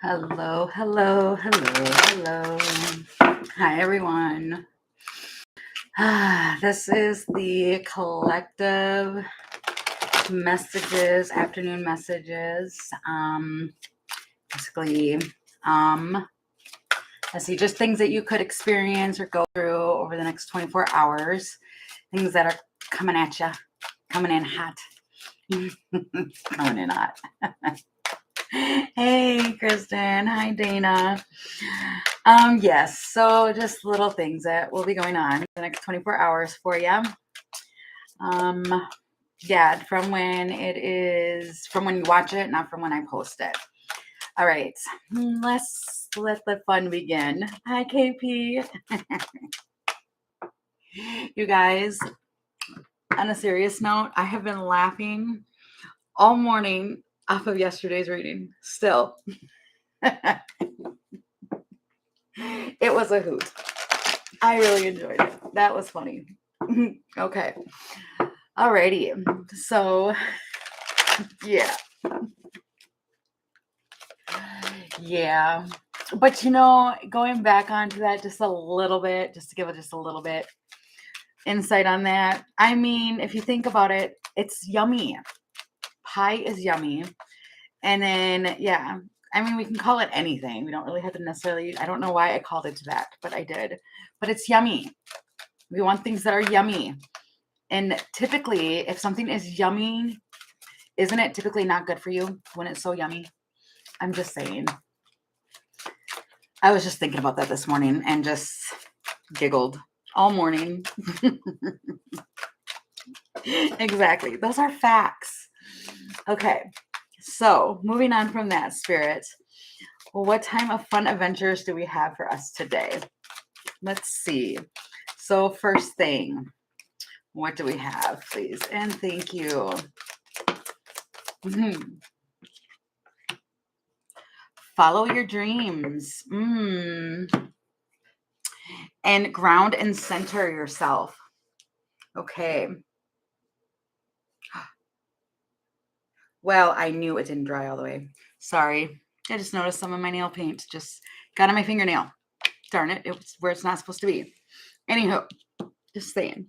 Hello, hello, hello, hello. Hi, everyone. This is the collective messages, afternoon messages. Basically, let's see, just things that you could experience or go through over the next 24 hours. Things that are coming at you, coming in hot. Coming in hot. Hey, Kristen. Hi, Dana. Yes, so just little things that will be going on the next 24 hours for you. Yeah, from when you watch it, not from when I post it. All right, let's let the fun begin. Hi, KP. You guys, on a serious note, I have been laughing all morning off of yesterday's reading. Still. It was a hoot. I really enjoyed it. That was funny. Okay. Alrighty. So, yeah. Yeah. But going back onto that just a little bit, just to give it just a little bit insight on that. I mean, if you think about it, it's yummy. Pie is yummy. And then, yeah, I mean, we can call it anything. We don't really have to necessarily, I don't know why I called it that, but I did. But it's yummy. We want things that are yummy. And typically, if something is yummy, isn't it typically not good for you when it's so yummy? I'm just saying. I was just thinking about that this morning and just giggled all morning. Exactly. Those are facts. Okay. So moving on from that, Spirit. Well, what time of fun adventures do we have for us today? Let's see. So first thing, what do we have, please? And thank you. Follow your dreams. And ground and center yourself. Okay. Well, I knew it didn't dry all the way. Sorry. I just noticed some of my nail paint just got on my fingernail. Darn it. It was where it's not supposed to be. Anywho, just saying.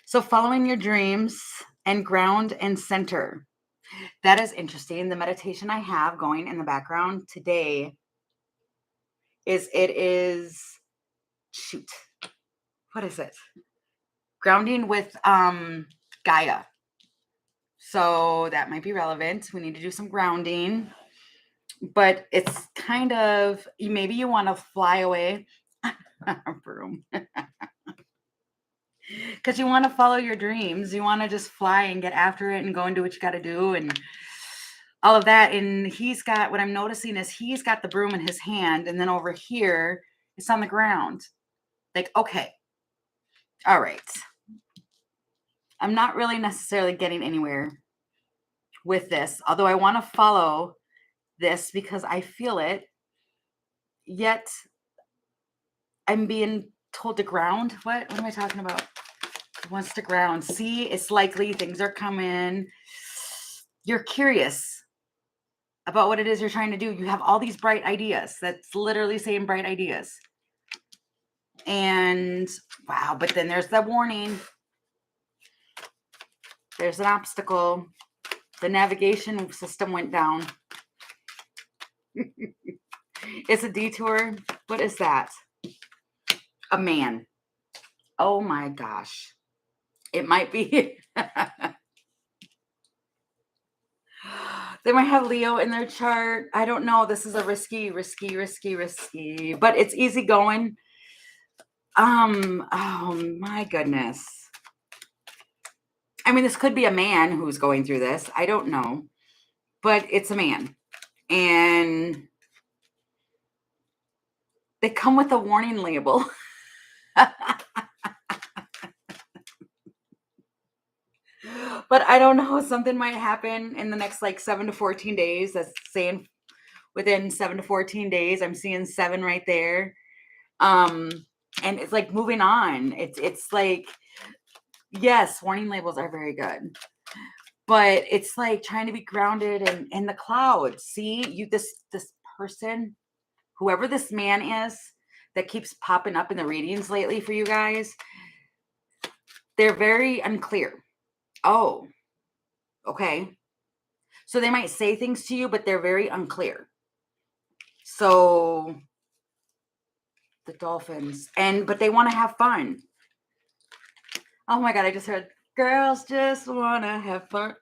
So following your dreams and ground and center. That is interesting. The meditation I have going in the background today is shoot. What is it? Grounding with Gaia. So that might be relevant. We need to do some grounding. But it's kind of, maybe you want to fly away. Broom. Because you want to follow your dreams. You want to just fly and get after it and go and do what you got to do and all of that. And he's got, what I'm noticing is he's got the broom in his hand. And then over here, it's on the ground. Like, okay. All right. I'm not really necessarily getting anywhere with this, although I want to follow this because I feel it. Yet I'm being told to ground. What am I talking about? He wants to ground. See, it's likely things are coming. You're curious about what it is you're trying to do. You have all these bright ideas. That's literally saying bright ideas. And wow, but then there's the warning. There's an obstacle. The navigation system went down. It's a detour. What is that? A man. Oh my gosh. It might be. They might have Leo in their chart. I don't know. This is a risky, but it's easy going. Oh my goodness. I mean, this could be a man who's going through this. I don't know, but it's a man. And they come with a warning label. But I don't know, something might happen in the next 7 to 14 days. That's saying within 7 to 14 days. I'm seeing 7 right there. And it's like moving on. It's like, yes, warning labels are very good. But it's like trying to be grounded in the clouds. See, this person, whoever this man is that keeps popping up in the readings lately for you guys, they're very unclear. Oh, okay. So they might say things to you, but they're very unclear. So the dolphins, but they want to have fun. Oh my God, I just heard girls just want to have fun.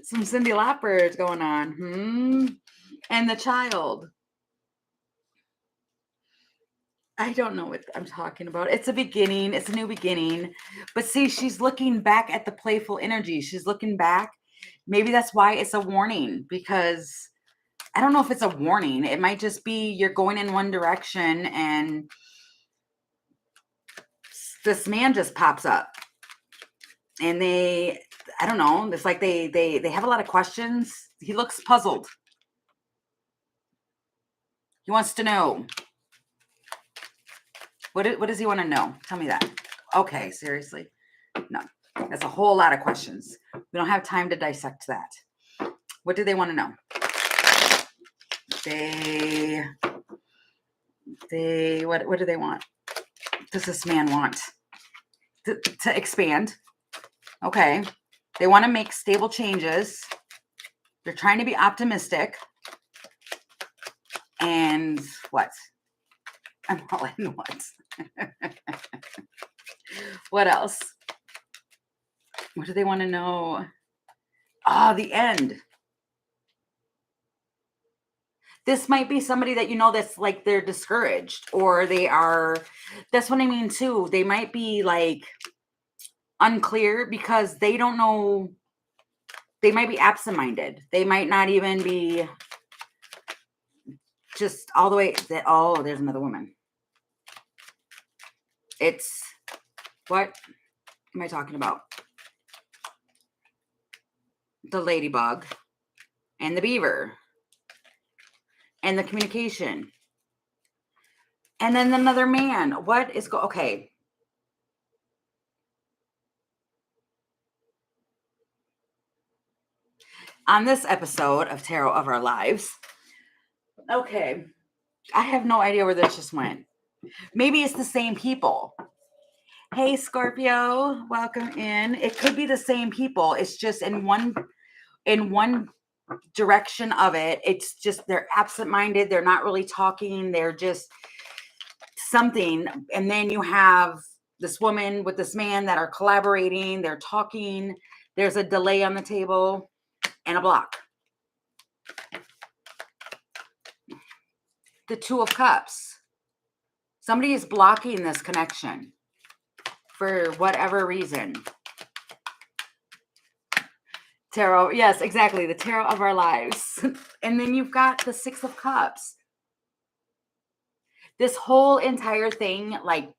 Some Cyndi Lauper is going on. And the child. I don't know what I'm talking about. It's a beginning. It's a new beginning. But see, she's looking back at the playful energy. She's looking back. Maybe that's why it's a warning, because I don't know if it's a warning. It might just be you're going in one direction and this man just pops up. And I don't know. It's like they have a lot of questions. He looks puzzled. He wants to know. What does he want to know? Tell me that. Okay, seriously? No. That's a whole lot of questions. We don't have time to dissect that. What do they want to know? What do they want? Does this man want? To expand. Okay. They want to make stable changes. They're trying to be optimistic. And what? I'm all in what? What else? What do they want to know? The end. This might be somebody that you know that's like they're discouraged, or that's what I mean too. They might be like unclear because they don't know. They might be absent-minded. They might not even be just all the way that, there's another woman. It's, what am I talking about? The ladybug and the beaver and the communication. And then another man. What is okay. On this episode of Tarot of Our Lives, okay, I have no idea where this just went. Maybe it's the same people. Hey, Scorpio, welcome in. It could be the same people. It's just in one direction of it. It's just they're absent-minded. They're not really talking. They're just something. And then you have this woman with this man that are collaborating. They're talking. There's a delay on the table and a block. The Two of Cups. Somebody is blocking this connection for whatever reason. Tarot, yes, exactly. The Tarot of Our Lives. And then you've got the Six of Cups. This whole entire thing, like,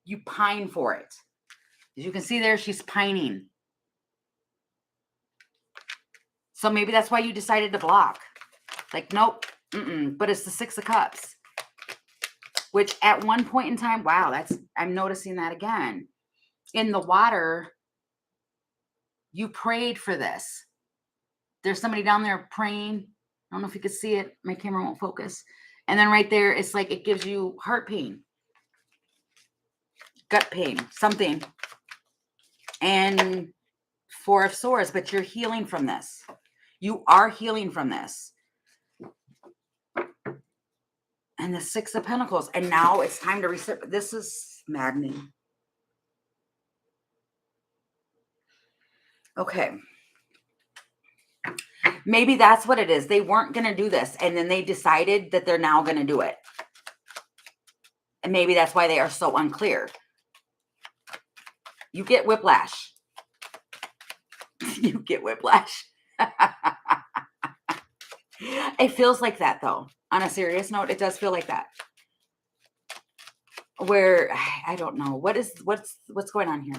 you pine for it. As you can see there, she's pining. So maybe that's why you decided to block. Like, nope, but it's the Six of Cups. Which at one point in time, wow, I'm noticing that again. In the water, you prayed for this. There's somebody down there praying. I don't know if you could see it. My camera won't focus. And then right there, it's like it gives you heart pain, gut pain, something. And Four of Swords, but you're healing from this. You are healing from this. And the Six of Pentacles. And now it's time to reset. This is maddening. Okay. Maybe that's what it is. They weren't going to do this. And then they decided that they're now going to do it. And maybe that's why they are so unclear. You get whiplash. You get whiplash. It feels like that, though. On a serious note, it does feel like that. Where, I don't know. What's going on here?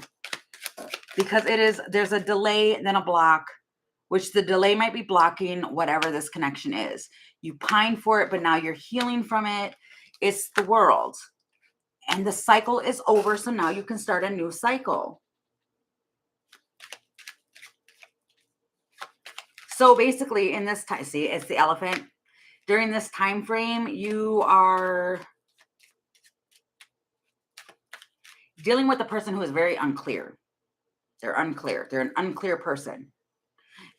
Because there's a delay, then a block, which the delay might be blocking whatever this connection is. You pine for it, but now you're healing from it. It's the World. And the cycle is over, so now you can start a new cycle. So basically in this time, see, it's the elephant. During this time frame, you are dealing with a person who is very unclear. They're unclear. They're an unclear person.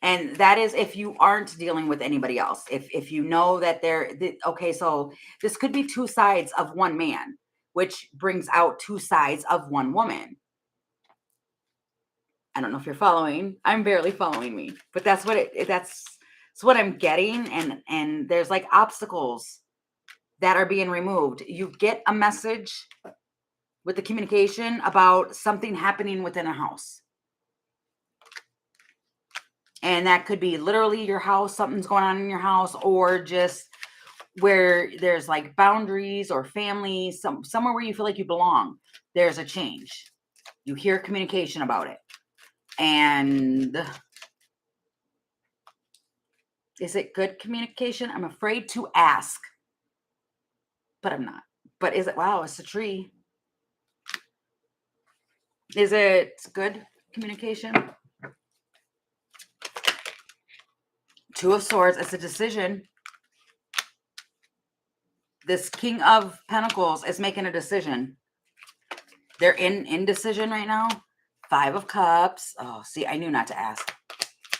And that is if you aren't dealing with anybody else. If you know that okay, so this could be two sides of one man, which brings out two sides of one woman. I don't know if you're following. I'm barely following me, but that's what I'm getting. And there's like obstacles that are being removed. You get a message with the communication about something happening within a house. And that could be literally your house, something's going on in your house, or just where there's like boundaries or family, somewhere where you feel like you belong. There's a change. You hear communication about it. And is it good communication? I'm afraid to ask, but I'm not. But is it? Wow, it's a tree. Is it good communication? Two of Swords. It's a decision. This King of Pentacles is making a decision. They're in indecision right now. Five of Cups. Oh, see, I knew not to ask.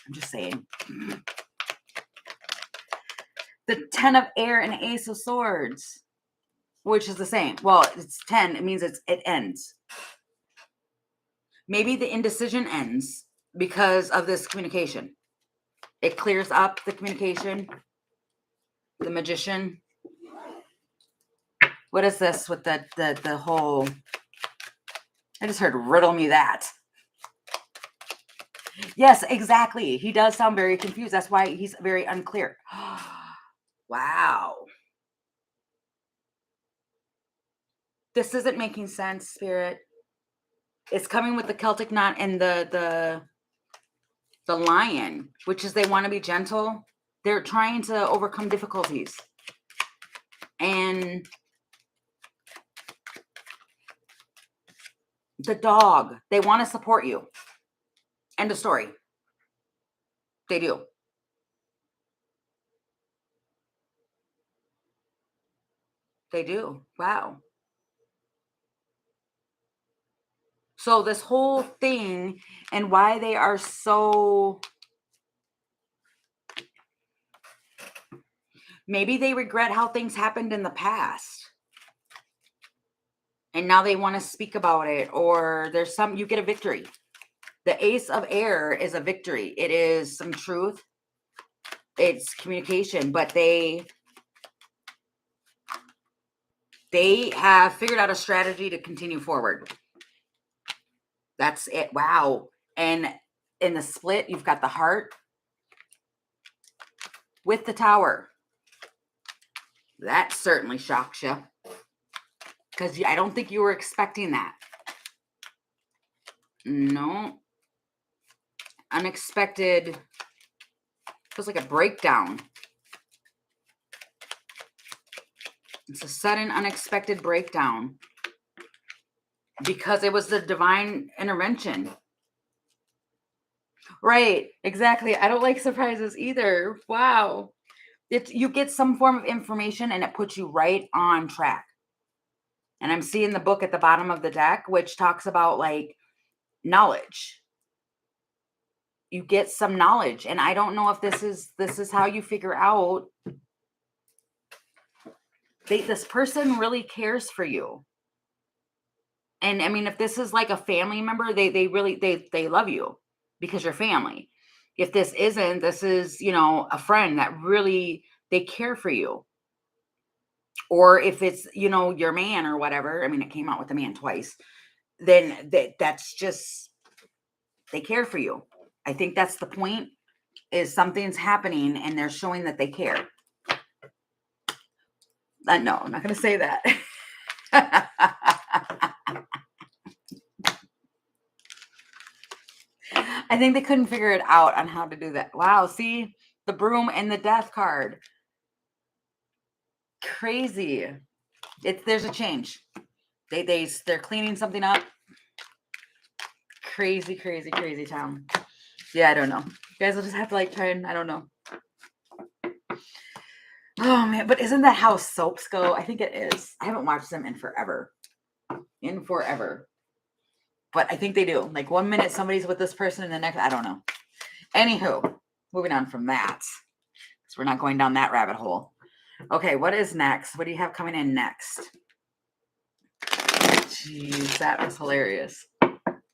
I'm just saying. The 10 of Air and Ace of Swords, which is the same. Well, it's 10. It means it ends. Maybe the indecision ends because of this communication. It clears up the communication. The Magician. What is this with the whole... I just heard riddle me that. Yes, exactly. He does sound very confused. That's why he's very unclear. Wow. This isn't making sense, Spirit. It's coming with the Celtic knot and the lion, which is they want to be gentle. They're trying to overcome difficulties. And the dog, they want to support you. End of story. They do. They do. Wow. So this whole thing and why they are so... Maybe they regret how things happened in the past. And now they want to speak about it. Or there's you get a victory. The Ace of Air is a victory. It is some truth. It's communication. But they have figured out a strategy to continue forward. That's it. Wow. And in the split, you've got the Heart with the Tower. That certainly shocks you. Because I don't think you were expecting that. No. Unexpected. Feels like a breakdown. It's a sudden, unexpected breakdown. Because it was the divine intervention. Right. Exactly. I don't like surprises either. Wow. You get some form of information and it puts you right on track. And I'm seeing the book at the bottom of the deck, which talks about like knowledge. You get some knowledge. And I don't know if this is how you figure out this person really cares for you. And I mean, if this is like a family member, they really love you because you're family. If this isn't, this is, a friend that really, they care for you. Or if it's, your man or whatever, I mean, it came out with the man twice, then that's just, they care for you. I think that's the point, is something's happening and they're showing that they care. No, I'm not going to say that. I think they couldn't figure it out on how to do that. Wow, see? The Broom and the Death card. Crazy. There's a change. They're cleaning something up. Crazy, crazy, crazy town. Yeah, I don't know. You guys will just have to like try and I don't know. Oh man, but isn't that how soaps go? I think it is. I haven't watched them in forever. In forever. But I think they do. Like 1 minute somebody's with this person and the next, I don't know. Anywho, moving on from that. Because we're not going down that rabbit hole. Okay, what is next? What do you have coming in next? Jeez, that was hilarious.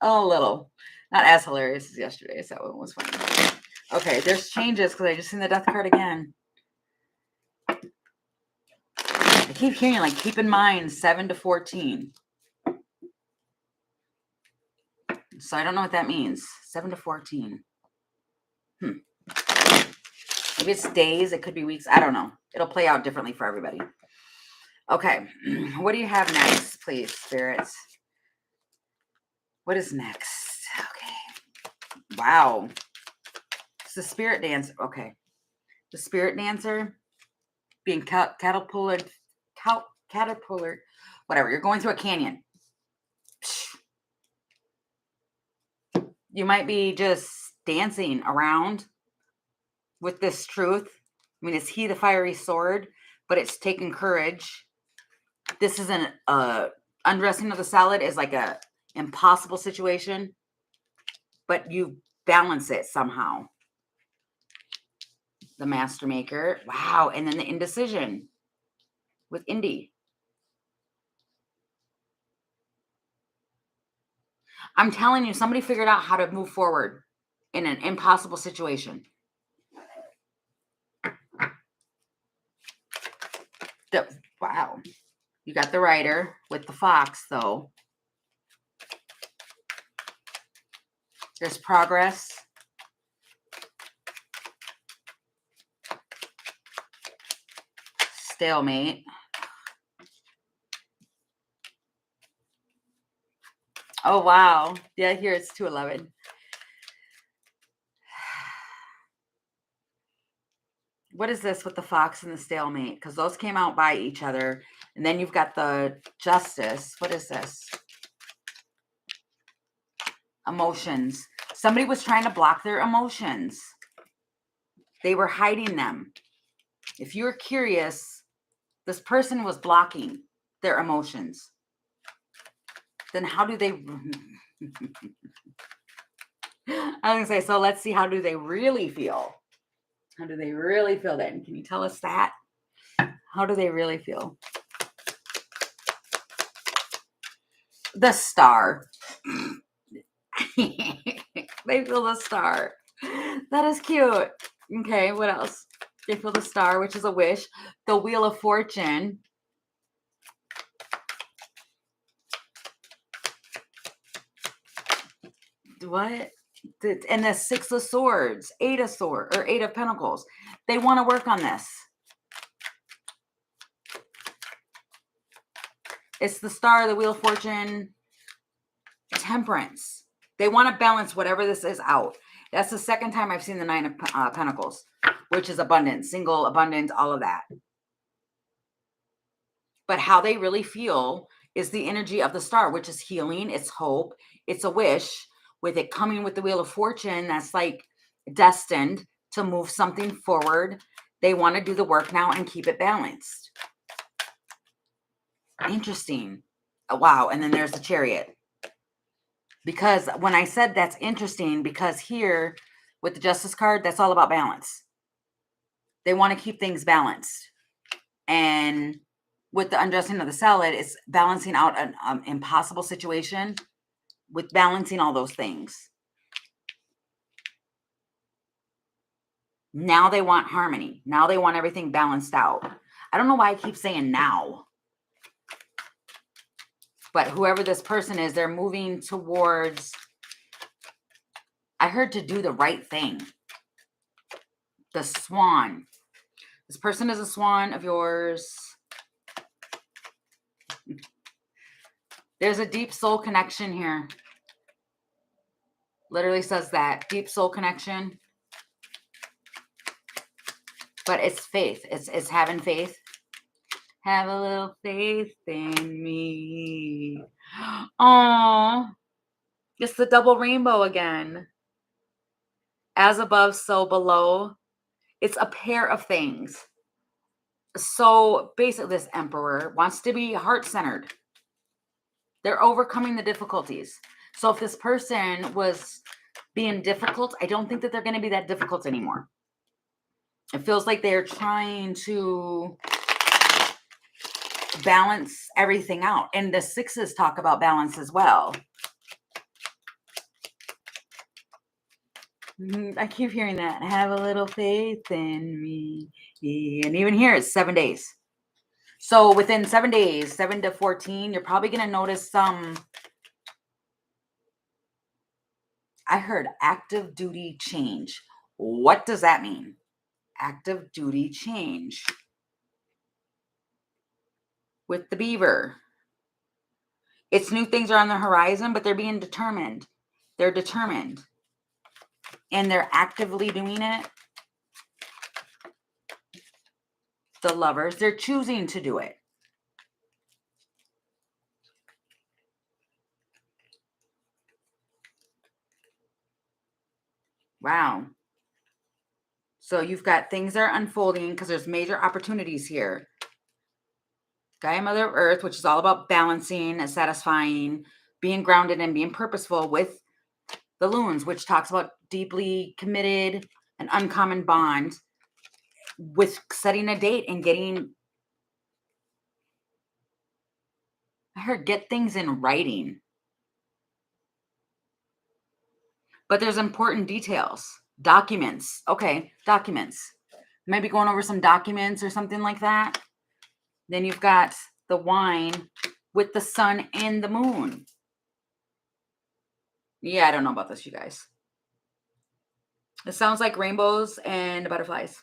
A little. Not as hilarious as yesterday's. That one was funny. Okay, there's changes because I just seen the death card again. I keep hearing like, keep in mind 7 to 14. So I don't know what that means. 7 to 14. Maybe it's days. It could be weeks. I don't know. It'll play out differently for everybody. Okay. What do you have next, please, spirits? What is next? Okay. Wow. It's the spirit dancer. Okay. The spirit dancer being caterpillar, whatever. You're going through a canyon. You might be just dancing around with this truth. I mean, it's he the fiery sword, but it's taking courage. This isn't undressing of the salad is like a impossible situation, but you balance it somehow. The master maker. Wow. And then the indecision with Indy. I'm telling you, somebody figured out how to move forward in an impossible situation. Wow. You got the writer with the fox, though. There's progress. Stalemate. Oh, wow. Yeah, here it's 211. What is this with the fox and the stalemate? Because those came out by each other. And then you've got the justice. What is this? Emotions. Somebody was trying to block their emotions. They were hiding them. If you're curious, this person was blocking their emotions. Then how do they... I was going to say, so let's see, how do they really feel? How do they really feel then? Can you tell us that? How do they really feel? The star. They feel the star. That is cute. Okay, what else? They feel the star, which is a wish. The Wheel of Fortune. What? And the Six of Swords, Eight of Pentacles. They want to work on this. It's the Star, the Wheel of Fortune, Temperance. They want to balance whatever this is out. That's the second time I've seen the Nine of Pentacles, which is abundance, single, abundance, all of that. But how they really feel is the energy of the star, which is healing. It's hope. It's a wish. With it coming with the Wheel of Fortune, that's like destined to move something forward. They want to do the work now and keep it balanced. Interesting. Wow. And then there's the Chariot. Because when I said that's interesting, because here with the Justice card, that's all about balance. They want to keep things balanced. And with the undressing of the salad, it's balancing out an impossible situation with balancing all those things. Now they want harmony. Now they want everything balanced out. I don't know why I keep saying now. But whoever this person is, they're moving towards, I heard, to do the right thing. The Swan. This person is a swan of yours. There's a deep soul connection here. Literally says that. Deep soul connection. But it's faith. It's having faith. Have a little faith in me. Oh, it's the double rainbow again. As above, so below. It's a pair of things. So basically, this emperor wants to be heart-centered. They're overcoming the difficulties. So if this person was being difficult, I don't think that they're going to be that difficult anymore. It feels like they're trying to balance everything out. And the sixes talk about balance as well. I keep hearing that. Have a little faith in me. And even here, it's 7 days. So within 7 days, 7 to 14, you're probably going to notice some. I heard active duty change. What does that mean? Active duty change. With the beaver. It's new things are on the horizon, but they're being determined. They're determined. And they're actively doing it. The lovers, they're choosing to do it. Wow. So you've got things that are unfolding because there's major opportunities here. Gaia, Mother Earth, which is all about balancing and satisfying, being grounded and being purposeful with the loons, which talks about deeply committed and uncommon bond with setting a date and getting, I heard get things in writing. But there's important details. Documents. Okay, documents. Maybe going over some documents or something like that. Then you've got the wine with the sun and the moon. Yeah, I don't know about this, you guys. It sounds like rainbows and butterflies.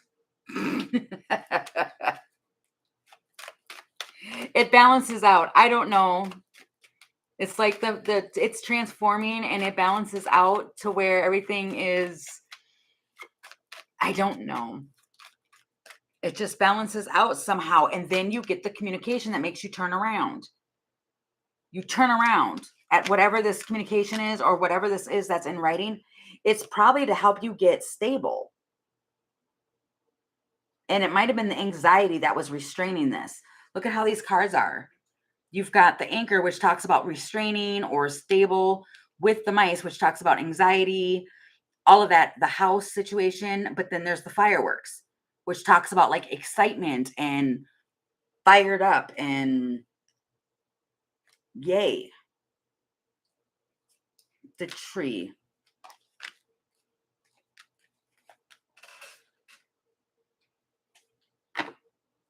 It balances out. I don't know. It's like it's transforming and it balances out to where everything is, I don't know. It just balances out somehow. And then you get the communication that makes you turn around. You turn around at whatever this communication is or whatever this is that's in writing. It's probably to help you get stable. And it might have been the anxiety that was restraining this. Look at how these cards are. You've got the anchor, which talks about restraining or stable, with the mice, which talks about anxiety, all of that, the house situation. But then there's the fireworks, which talks about like excitement and fired up and yay. The tree.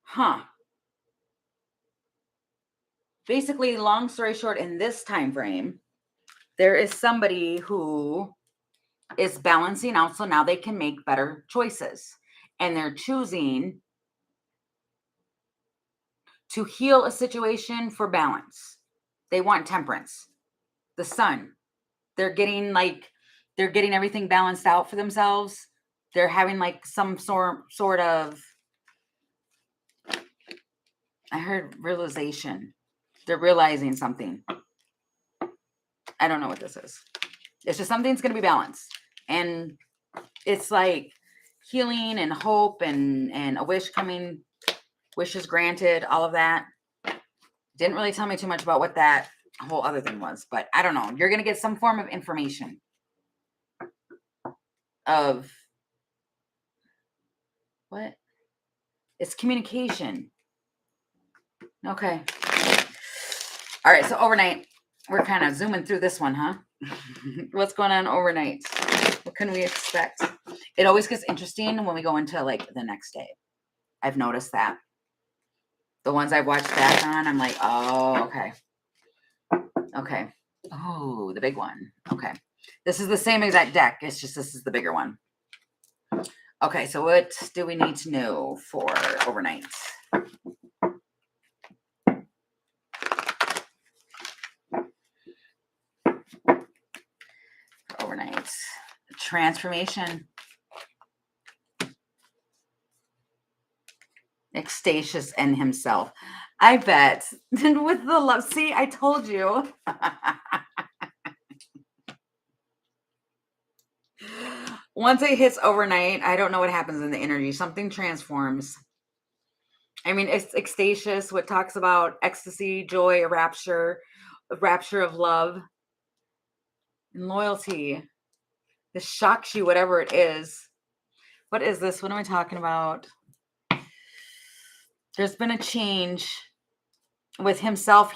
Huh. Basically, long story short, in this time frame, there is somebody who is balancing out so now they can make better choices. And they're choosing to heal a situation for balance. They want temperance. The sun. They're getting everything balanced out for themselves. They're having like some sort of, I heard realization. They're realizing something. I don't know what this is. It's just something's going to be balanced. And it's like healing and hope and a wish coming, wishes granted, all of that. Didn't really tell me too much about what that whole other thing was, but I don't know. You're going to get some form of information of what? It's communication. Okay. All right. So overnight, we're kind of zooming through this one, huh? What's going on overnight? What can we expect? It always gets interesting when we go into like the next day. I've noticed that. The ones I've watched back on, I'm like, oh, okay. Okay. Oh, the big one. Okay. This is the same exact deck. It's just this is the bigger one. Okay, so what do we need to know for overnight? Overnight. Transformation. Ecstatious in himself. I bet. With the love. See, I told you. once it hits overnight, I don't know what happens in the energy. Something transforms. I mean, it's ecstasious, what talks about ecstasy, joy, a rapture of love and loyalty. This shocks you, whatever it is. What is this? What am I talking about? There's been a change with himself.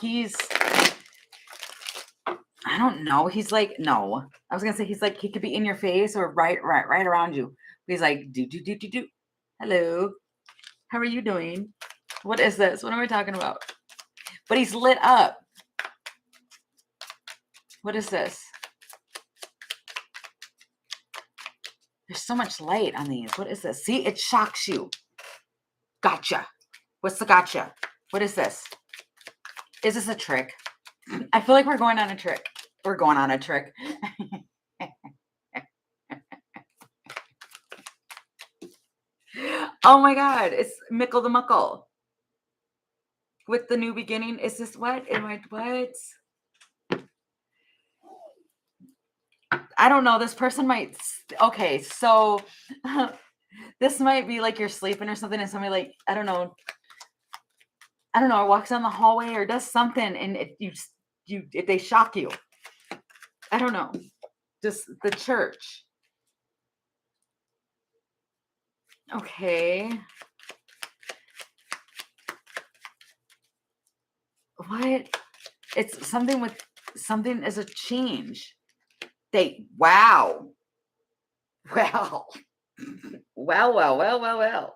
I don't know. He's like, no. I was gonna say he's like he could be in your face or right around you. He's like, do. Hello. How are you doing? What is this? What am I talking about? But he's lit up. What is this? There's so much light on these. What is this? See, it shocks you. Gotcha. What's the gotcha? What is this? Is this a trick? I feel like we're going on a trick. We're going on a trick. Oh my God. It's Mickle the Muckle. With the new beginning. Is this what? What? I don't know. This person might. Okay. So this might be like you're sleeping or something and somebody like, I don't know, walks down the hallway or does something and if they shock you. I don't know. Just the church. Okay. What? It's something with something as a change. Wow. Well. Well.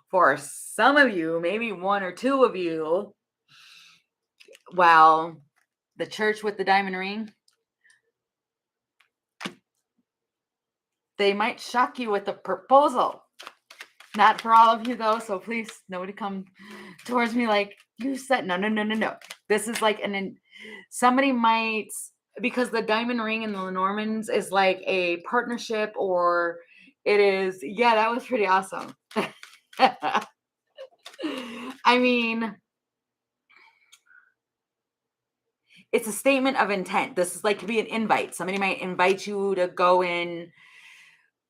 For some of you, maybe one or two of you, well, the church with the diamond ring, they might shock you with a proposal. Not for all of you though, so please nobody come towards me like you said. No. This is like somebody might, because the diamond ring in the Lenormands is like a partnership, or it is, yeah, that was pretty awesome. I mean, it's a statement of intent. This is like to be an invite. Somebody might invite you to go in.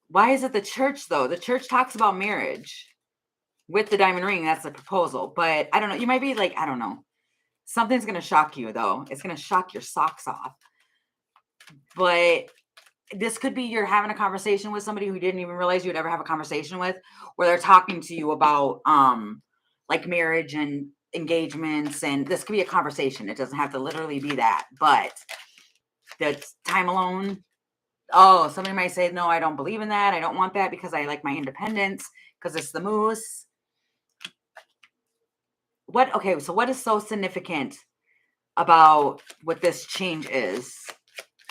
Why is it the church though? The church talks about marriage with the diamond ring. That's a proposal, but I don't know. You might be like, I don't know. Something's going to shock you though. It's going to shock your socks off. But this could be you're having a conversation with somebody who you didn't even realize you'd ever have a conversation with, where they're talking to you about like marriage and engagements, and this could be a conversation. It doesn't have to literally be that, but the time alone. Oh, somebody might say, no, I don't believe in that. I don't want that because I like my independence because it's the moose. Okay, so what is so significant about what this change is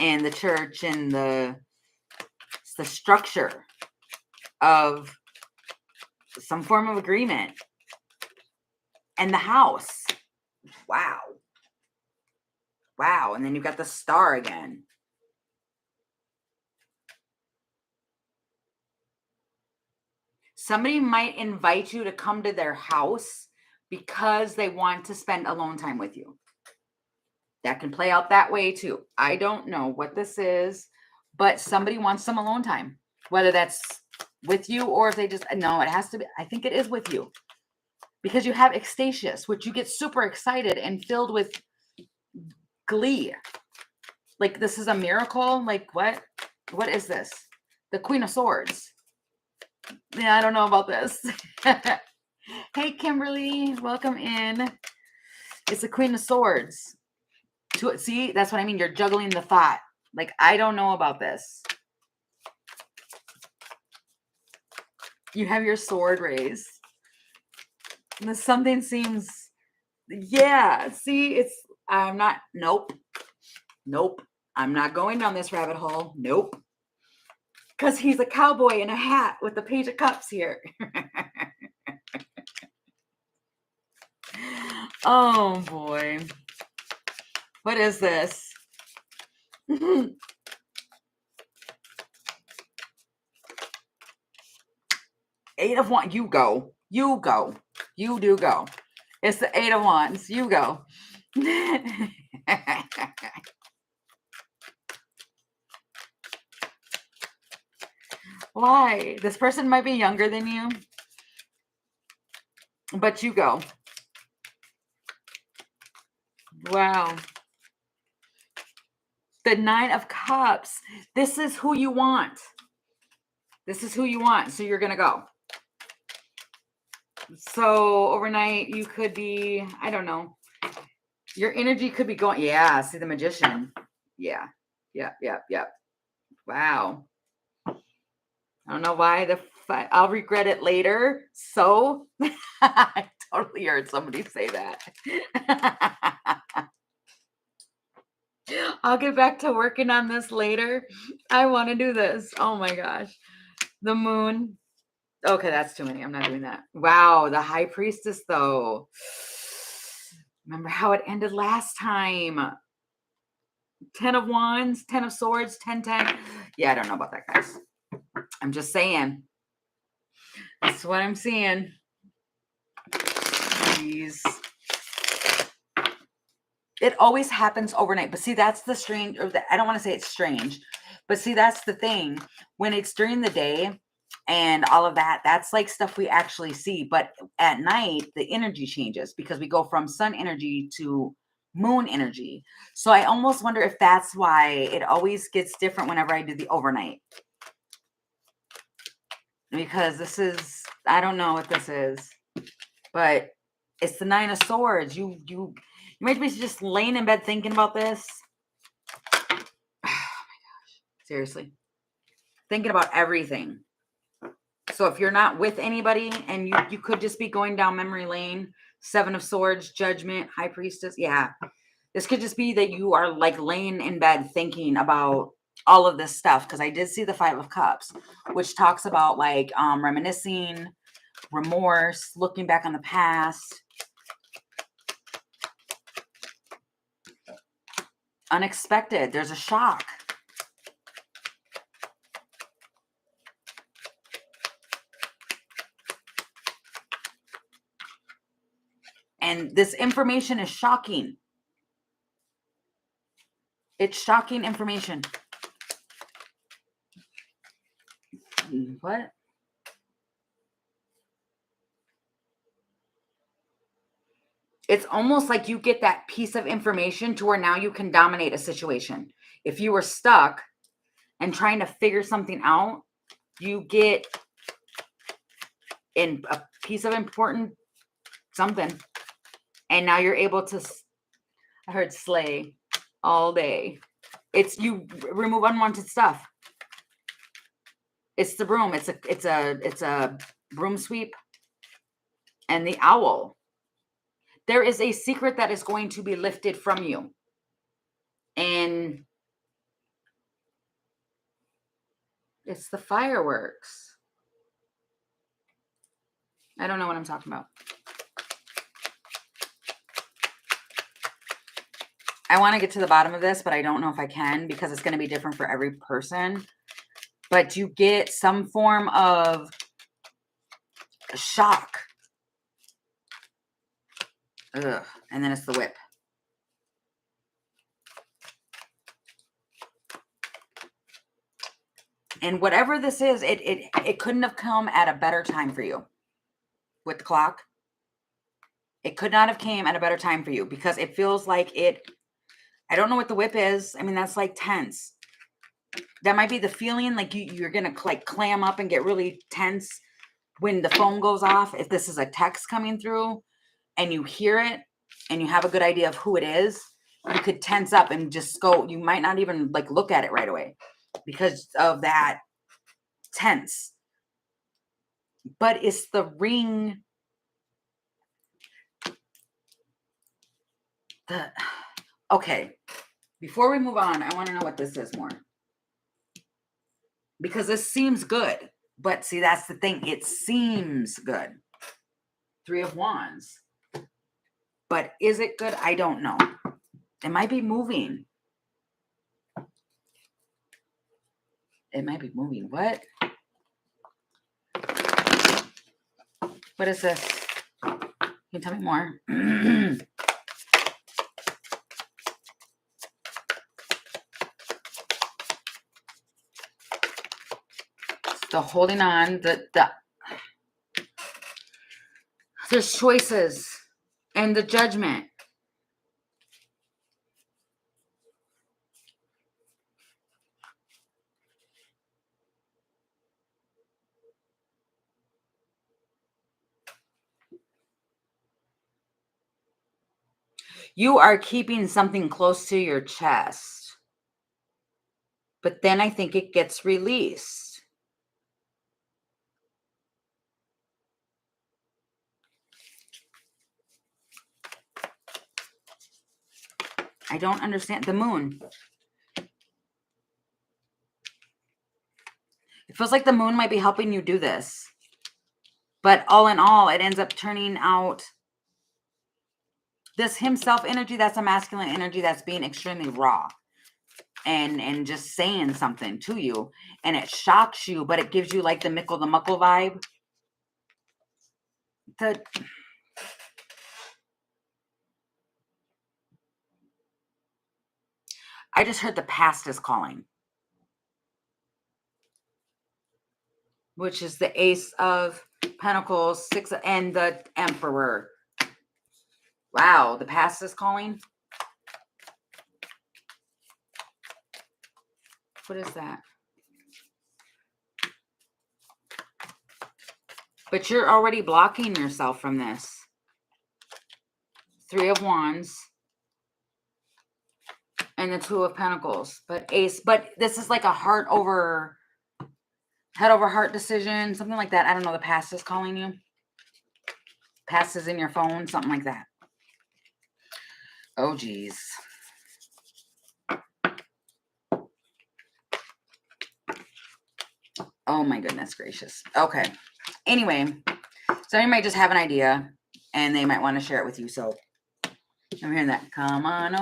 in the church and the structure of some form of agreement and the house? Wow. And then you've got the star again. Somebody might invite you to come to their house because they want to spend alone time with you. That can play out that way too. I don't know what this is, but somebody wants some alone time, whether that's with you or if they just, no, it has to be, I think it is with you, because you have ecstasias, which you get super excited and filled with glee. Like this is a miracle. Like what is this? The Queen of Swords. Yeah, I don't know about this. Hey, Kimberly, welcome in. It's the Queen of Swords. See, that's what I mean. You're juggling the thought. Like, I don't know about this. You have your sword raised. Something seems, yeah. See, I'm not, nope. I'm not going down this rabbit hole. Nope. Because he's a cowboy in a hat with the Page of Cups here. Oh, boy. What is this? Eight of Wands. You go. You do go. It's the Eight of Wands. You go. Why? This person might be younger than you, but you go. Wow. The Nine of Cups. This is who you want. This is who you want. So you're going to go. So overnight, you could be, I don't know. Your energy could be going. Yeah. See the Magician. Yeah. Yep. Wow. I don't know why I'll regret it later. So I totally heard somebody say that. I'll get back to working on this later. I want to do this. Oh my gosh. The Moon. Okay, that's too many. I'm not doing that. Wow, the High Priestess, though. Remember how it ended last time? 10 of Wands, 10 of Swords, 10. Yeah, I don't know about that, guys. I'm just saying. That's what I'm seeing. Jeez. It always happens overnight. But see, that's the strange, or I don't want to say it's strange, but see, that's the thing. When it's during the day and all of that, that's like stuff we actually see. But at night, the energy changes because we go from sun energy to moon energy. So I almost wonder if that's why it always gets different whenever I do the overnight. Because this is, I don't know what this is, but it's the Nine of Swords. You might be just laying in bed thinking about this. Oh my gosh. Seriously. Thinking about everything. So if you're not with anybody and you could just be going down memory lane, Seven of Swords, Judgment, High Priestess. Yeah. This could just be that you are like laying in bed thinking about all of this stuff. Because I did see the Five of Cups, which talks about like reminiscing, remorse, looking back on the past. Unexpected. There's a shock. And this information is shocking. It's shocking information. What? It's almost like you get that piece of information to where now you can dominate a situation. If you were stuck and trying to figure something out, you get in a piece of important something. And now you're able to, I heard slay all day. It's you remove unwanted stuff. It's the broom. It's a broom sweep. And the owl. There is a secret that is going to be lifted from you. And it's the fireworks. I don't know what I'm talking about. I want to get to the bottom of this, but I don't know if I can because it's going to be different for every person. But you get some form of shock. Ugh. And then it's the whip. And whatever this is, it couldn't have come at a better time for you with the clock. It could not have came at a better time for you because it feels like it, I don't know what the whip is. I mean, that's like tense. That might be the feeling like you're going to like clam up and get really tense when the phone goes off. If this is a text coming through and you hear it and you have a good idea of who it is, you could tense up and just go, you might not even like look at it right away because of that tense. But it's the ring. Okay. Before we move on, I want to know what this is more. Because this seems good. But see, that's the thing. It seems good. Three of Wands. But is it good? I don't know. It might be moving. It might be moving. What? What is this? Can you tell me more? So holding on, there's choices and the judgment. You are keeping something close to your chest, but then I think it gets released. I don't understand. The moon. It feels like the moon might be helping you do this. But all in all, it ends up turning out this himself energy. That's a masculine energy that's being extremely raw and just saying something to you. And it shocks you, but it gives you like the Mickle the Muckle vibe. I just heard the past is calling, which is the Ace of Pentacles, Six, and the Emperor. Wow, the past is calling. What is that? But you're already blocking yourself from this. Three of Wands. And the Two of Pentacles. But Ace, but this is like a head over heart decision. Something like that. I don't know. The past is calling you. Past is in your phone. Something like that. Oh, geez. Oh, my goodness gracious. Okay. Anyway, so you might just have an idea and they might want to share it with you. So I'm hearing that. Come on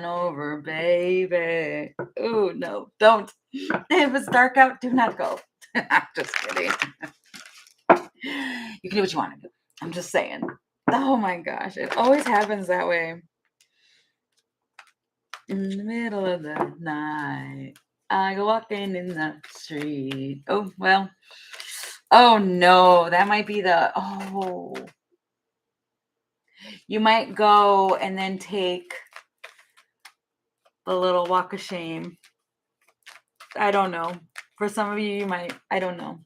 over, baby. Oh, no, don't. If it's dark out, do not go. I'm just kidding. You can do what you want to do. I'm just saying. Oh my gosh, it always happens that way. In the middle of the night, I go walking in the street. Oh, well. Oh, no. That might be you might go and then take the little walk of shame. I don't know. For some of you, you might. I don't know.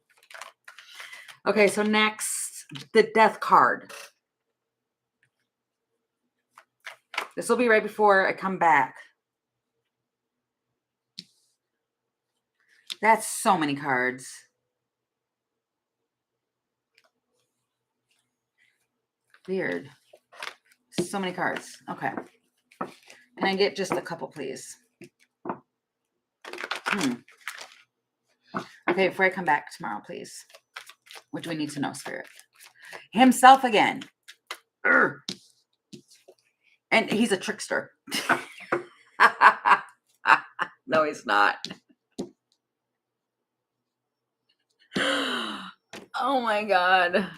Okay, so next, the Death card. This will be right before I come back. That's so many cards. Weird. So many cards. Okay. Can I get just a couple, please? Okay, before I come back tomorrow, please. What do we need to know, Spirit? Himself again. Urgh. And he's a trickster. No, he's not. Oh my God.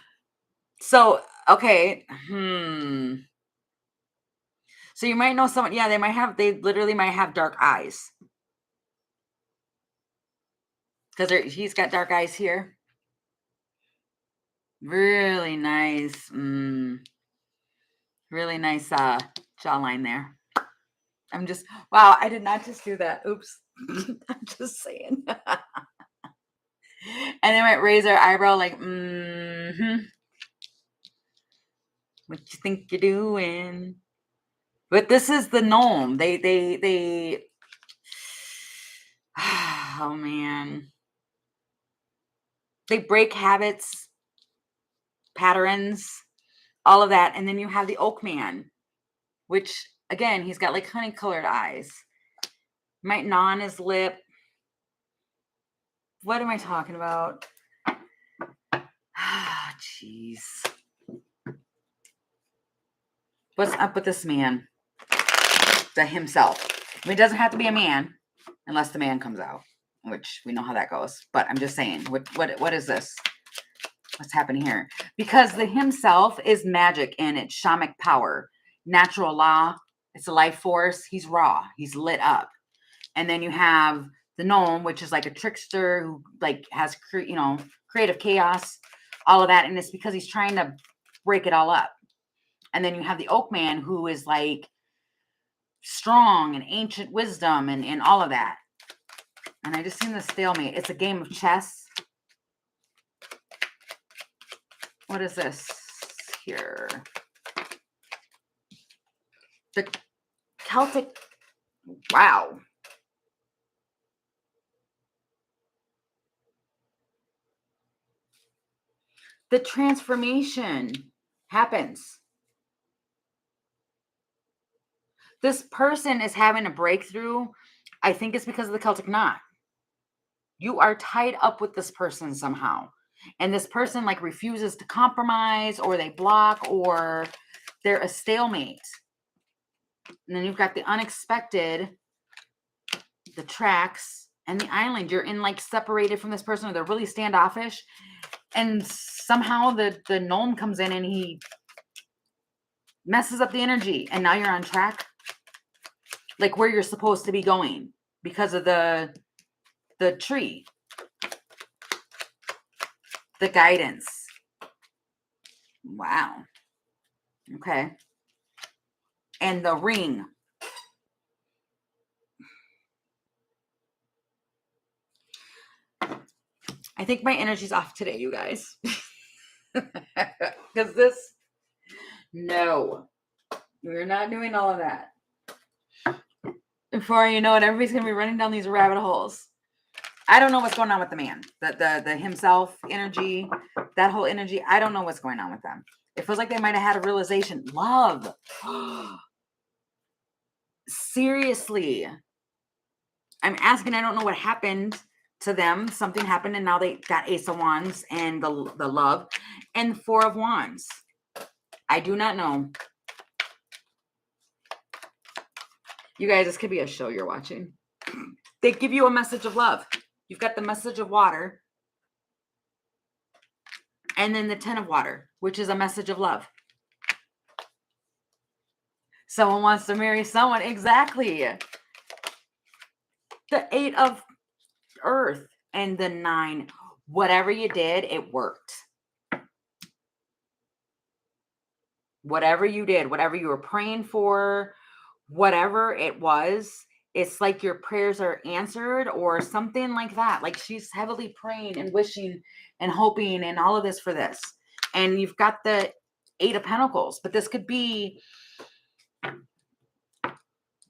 So, okay. So you might know someone, yeah, they literally might have dark eyes. Because he's got dark eyes here. Really nice. Really nice jawline there. I'm just, wow, I did not just do that. Oops. I'm just saying. And they might raise their eyebrow like, what you think you're doing? But this is the gnome. They oh man. They break habits, patterns, all of that. And then you have the Oak Man, which again, he's got like honey colored eyes. Might gnaw on his lip. What am I talking about? Ah, jeez. What's up with this man? The himself. I mean, it doesn't have to be a man unless the man comes out, which we know how that goes. But I'm just saying, what is this? What's happening here? Because the himself is magic and it's shamanic power, natural law. It's a life force. He's raw. He's lit up. And then you have the gnome, which is like a trickster who like has, creative chaos, all of that. And it's because he's trying to break it all up. And then you have the oak man who is like strong and ancient wisdom and all of that. And I just seen the stalemate. It's a game of chess. What is this here? The Celtic, wow. The transformation happens. This person is having a breakthrough. I think it's because of the Celtic knot. You are tied up with this person somehow. And this person like refuses to compromise, or they block, or they're a stalemate. And then you've got the unexpected, the tracks, and the island. You're in like separated from this person, or they're really standoffish. And somehow the gnome comes in and he messes up the energy. And now you're on track, like where you're supposed to be going because of the tree, the guidance. Wow. Okay. And the ring. I think my energy's off today, you guys. Because no, we're not doing all of that. Before you know it, everybody's going to be running down these rabbit holes. I don't know what's going on with the man, the himself energy, that whole energy. I don't know what's going on with them. It feels like they might have had a realization. Love. Seriously. I'm asking, I don't know what happened to them. Something happened and now they got Ace of Wands and the love and Four of Wands. I do not know. You guys, this could be a show you're watching. They give you a message of love. You've got the message of water. And then the 10 of water, which is a message of love. Someone wants to marry someone. Exactly. The 8 of earth and the 9. Whatever you did, it worked. Whatever you did, whatever you were praying for, whatever it was, it's like your prayers are answered or something like that. Like she's heavily praying and wishing and hoping and all of this for this. And you've got the 8 of Pentacles, but this could be,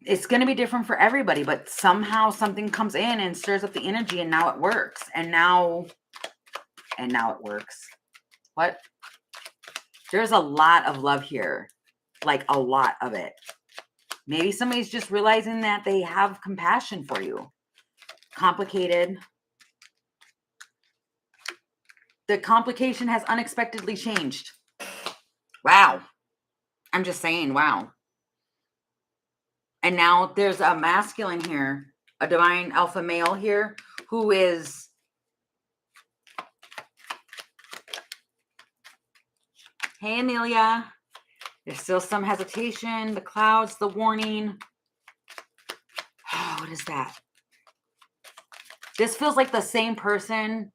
it's going to be different for everybody, but somehow something comes in and stirs up the energy and now it works. And now it works. What? There's a lot of love here, like a lot of it. Maybe somebody's just realizing that they have compassion for you. Complicated. The complication has unexpectedly changed. Wow. I'm just saying, wow. And now there's a masculine here, a divine alpha male here, who is hey, Amelia. There's still some hesitation. The clouds, the warning. Oh, what is that? This feels like the same person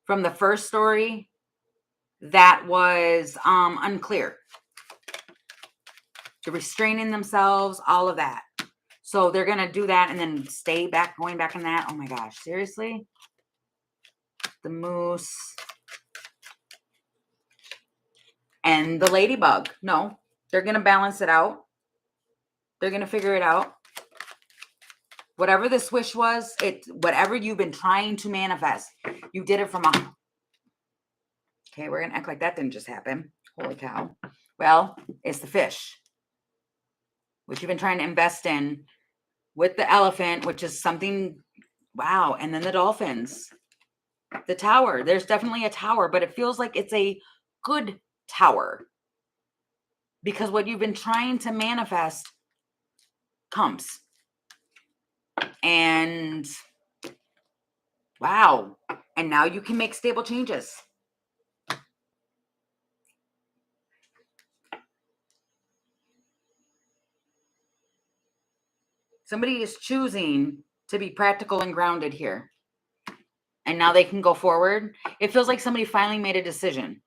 from the first story that was unclear. The restraining themselves, all of that. So they're going to do that and then stay back, going back in that. Oh my gosh, seriously? The moose. And the ladybug. No, they're going to balance it out. They're going to figure it out. Whatever this wish was, whatever you've been trying to manifest, you did it from a... Okay, we're going to act like that didn't just happen. Holy cow. Well, it's the fish, which you've been trying to invest in with the elephant, which is something... Wow. And then the dolphins. The tower. There's definitely a tower, but it feels like it's a good tower. Because what you've been trying to manifest comes. And wow. And now you can make stable changes. Somebody is choosing to be practical and grounded here. And now they can go forward. It feels like somebody finally made a decision.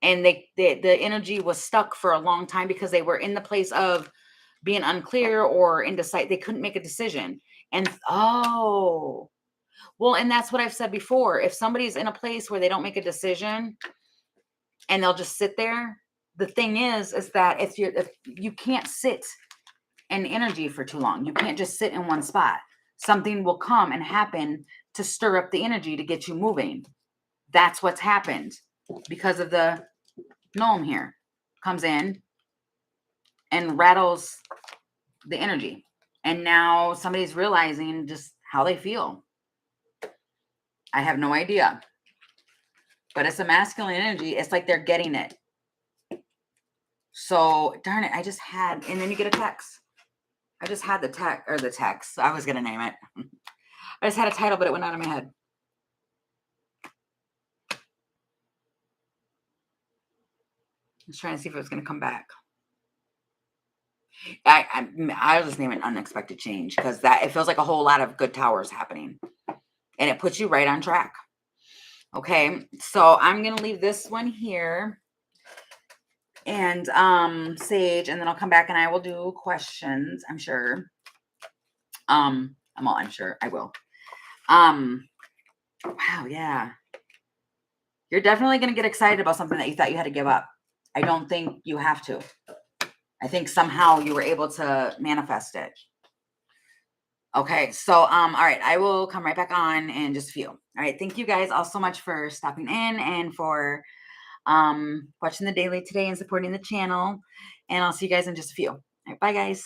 And the energy was stuck for a long time because they were in the place of being unclear or indecisive. They couldn't make a decision. And oh, well, and that's what I've said before. If somebody's in a place where they don't make a decision and they'll just sit there, the thing is that if you can't sit in energy for too long, you can't just sit in one spot. Something will come and happen to stir up the energy to get you moving. That's what's happened because of the gnome here. Comes in and rattles the energy. And now somebody's realizing just how they feel. I have no idea. But it's a masculine energy. It's like they're getting it. So, darn it, I just had, and then you get a text. I just had the text. I was going to name it. I just had a title, but it went out of my head. I was trying to see if it was going to come back. I'll just name it Unexpected Change because that it feels like a whole lot of good towers happening. And it puts you right on track. Okay, so I'm going to leave this one here. And Sage, and then I'll come back and I will do questions, I'm sure. I'm sure I will. Wow, yeah. You're definitely going to get excited about something that you thought you had to give up. I don't think you have to. I think somehow you were able to manifest it. Okay, so all right, I will come right back on in just a few. All right, thank you guys all so much for stopping in and for watching the daily today and supporting the channel. And I'll see you guys in just a few. All right, bye guys.